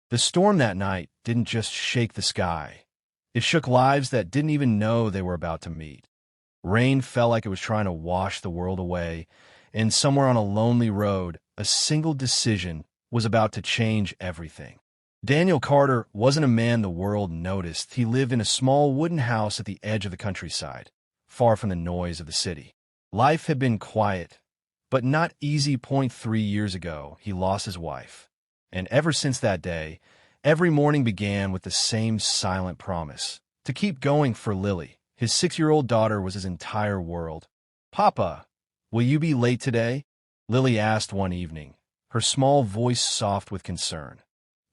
The storm that night didn't just shake the sky. It shook lives that didn't even know they were about to meet. Rain felt like it was trying to wash the world away, and somewhere on a lonely road, a single decision was about to change everything. Daniel Carter wasn't a man the world noticed. He lived in a small wooden house at the edge of the countryside, far from the noise of the city. Life had been quiet, but not easy. 3 years ago, he lost his wife. And ever since that day, every morning began with the same silent promise to keep going for Lily. His 6-year-old daughter was his entire world. "Papa, will you be late today?" Lily asked one evening, her small voice soft with concern.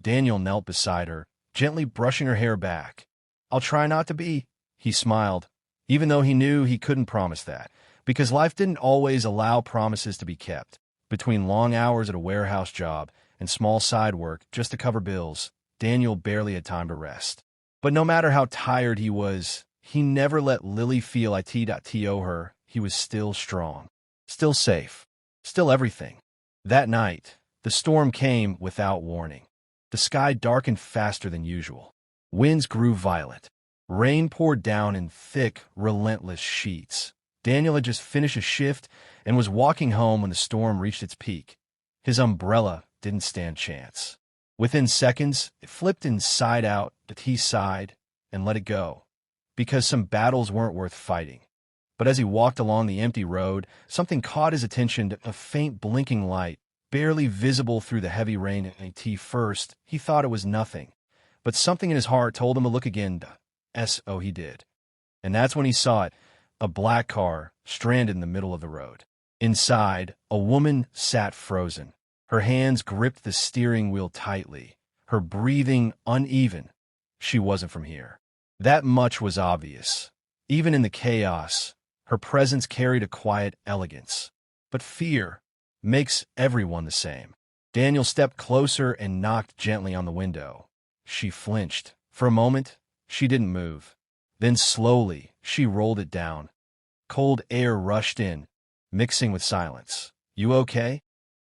Daniel knelt beside her, gently brushing her hair back. "I'll try not to be," he smiled, even though he knew he couldn't promise that, because life didn't always allow promises to be kept. Between long hours at a warehouse job and small side work just to cover bills, Daniel barely had time to rest. But no matter how tired he was, he never let Lily feel to her. He was still strong, still safe, still everything. That night, the storm came without warning. The sky darkened faster than usual. Winds grew violent. Rain poured down in thick, relentless sheets. Daniel had just finished a shift and was walking home when the storm reached its peak. His umbrella didn't stand chance. Within seconds, it flipped inside out, but he sighed and let it go, because some battles weren't worth fighting. But as he walked along the empty road, something caught his attention, a faint blinking light, barely visible through the heavy rain. First, he thought it was nothing, but something in his heart told him to look again. So he did. And that's when he saw it, a black car stranded in the middle of the road. Inside, a woman sat frozen. Her hands gripped the steering wheel tightly, her breathing uneven. She wasn't from here. That much was obvious. Even in the chaos, her presence carried a quiet elegance. But fear makes everyone the same. Daniel stepped closer and knocked gently on the window. She flinched. For a moment, she didn't move. Then slowly, she rolled it down. Cold air rushed in, mixing with silence. "You okay?"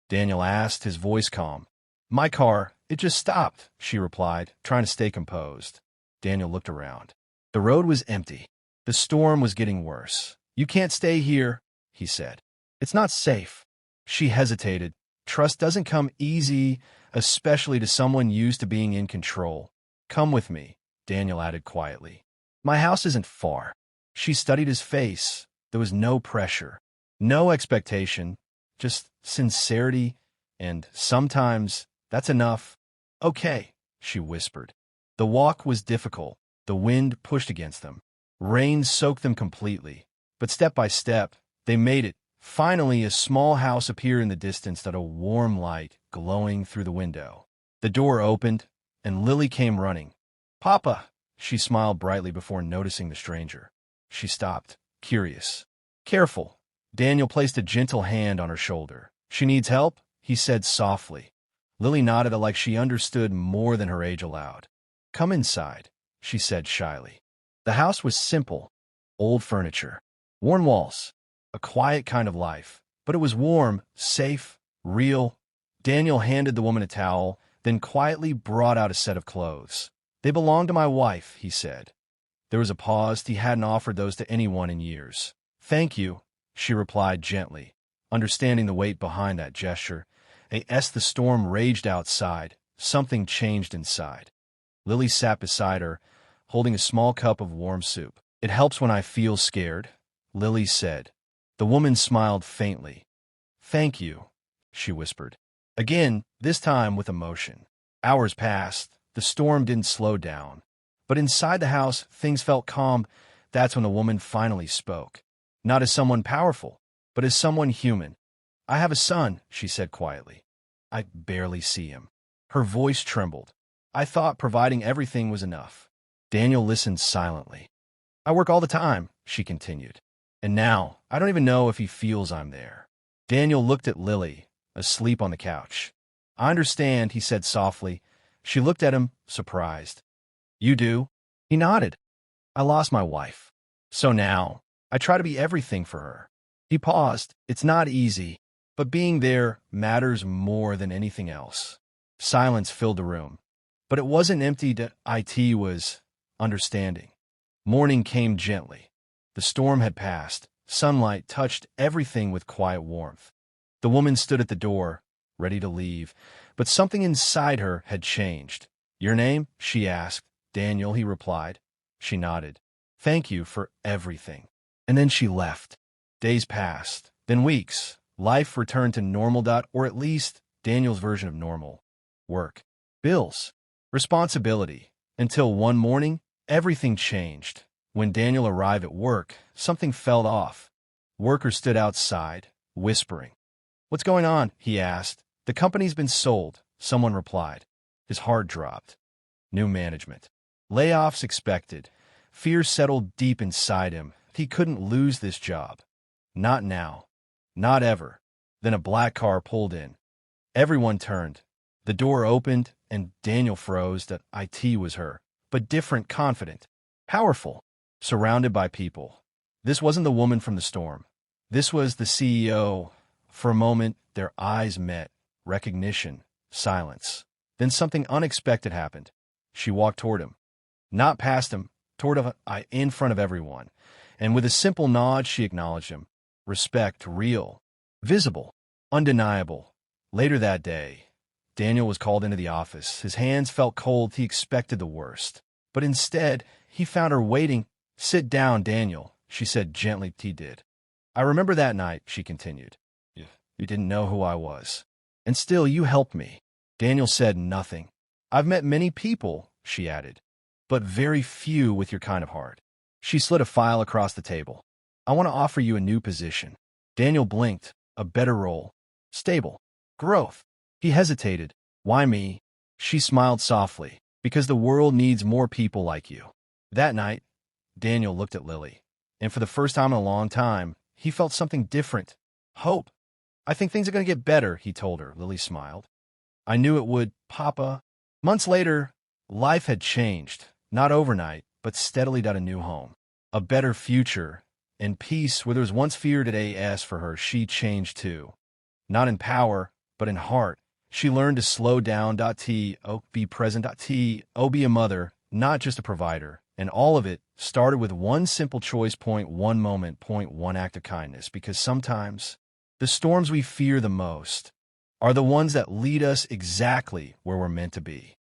Daniel asked, his voice calm. "My car, it just stopped," she replied, trying to stay composed. Daniel looked around. The road was empty. The storm was getting worse. "You can't stay here," he said. "It's not safe." She hesitated. Trust doesn't come easy, especially to someone used to being in control. "Come with me," Daniel added quietly. "My house isn't far." She studied his face. There was no pressure, no expectation, just sincerity, and sometimes that's enough. "Okay," she whispered. The walk was difficult. The wind pushed against them. Rain soaked them completely. But step by step, they made it. Finally, a small house appeared in the distance, a warm light glowing through the window. The door opened, and Lily came running. "Papa!" She smiled brightly before noticing the stranger. She stopped, curious. "Careful." Daniel placed a gentle hand on her shoulder. "She needs help?" he said softly. Lily nodded like she understood more than her age allowed. "Come inside," she said shyly. The house was simple. Old furniture, worn walls, a quiet kind of life. But it was warm, safe, real. Daniel handed the woman a towel, then quietly brought out a set of clothes. "They belong to my wife," he said. There was a pause. He hadn't offered those to anyone in years. "Thank you," she replied gently, understanding the weight behind that gesture. As the storm raged outside, something changed inside. Lily sat beside her, holding a small cup of warm soup. "It helps when I feel scared," Lily said. The woman smiled faintly. "Thank you," she whispered. Again, this time with emotion. Hours passed. The storm didn't slow down. But inside the house, things felt calm. That's when the woman finally spoke. Not as someone powerful, but as someone human. "I have a son," she said quietly. "I barely see him." Her voice trembled. "I thought providing everything was enough." Daniel listened silently. "I work all the time," she continued. "And now, I don't even know if he feels I'm there." Daniel looked at Lily, asleep on the couch. "I understand," he said softly. She looked at him, surprised. "You do?" He nodded. "I lost my wife. So now, I try to be everything for her." He paused. "It's not easy, but being there matters more than anything else." Silence filled the room. But it wasn't empty. It was understanding. Morning came gently. The storm had passed. Sunlight touched everything with quiet warmth. The woman stood at the door, ready to leave, but something inside her had changed. "Your name?" she asked. "Daniel," he replied. She nodded. "Thank you for everything." And then she left. Days passed, then weeks. Life returned to normal. Or at least Daniel's version of normal. Work, bills, responsibility. Until one morning, everything changed. When Daniel arrived at work, something fell off. Workers stood outside, whispering. "What's going on?" he asked. "The company's been sold," someone replied. His heart dropped. New management. Layoffs expected. Fear settled deep inside him. He couldn't lose this job. Not now. Not ever. Then a black car pulled in. Everyone turned. The door opened, and Daniel froze. That it was her, but different, confident, powerful, surrounded by people. This wasn't the woman from the storm. This was the CEO. For a moment, their eyes met. Recognition. Silence. Then something unexpected happened. She walked toward him. Not past him, in front of everyone. And with a simple nod, she acknowledged him. Respect, real, visible, undeniable. Later that day, Daniel was called into the office. His hands felt cold. He expected the worst. But instead, he found her waiting. "Sit down, Daniel," she said gently. He did. "I remember that night," she continued. You didn't know who I was. And still, you helped me." Daniel said nothing. "I've met many people," she added, "but very few with your kind of heart." She slid a file across the table. "I want to offer you a new position." Daniel blinked. A better role. Stable. Growth. He hesitated. "Why me?" She smiled softly. "Because the world needs more people like you." That night, Daniel looked at Lily, and for the first time in a long time, he felt something different. Hope. "I think things are going to get better," he told her. Lily smiled. "I knew it would, Papa." Months later, life had changed. Not overnight, but steadily got a new home. A better future. And peace, where there was once fear, today as for her, she changed too. Not in power, but in heart. She learned to slow down. Be present. Be a mother, not just a provider. And all of it started with one simple choice. One moment. One act of kindness. Because sometimes the storms we fear the most are the ones that lead us exactly where we're meant to be.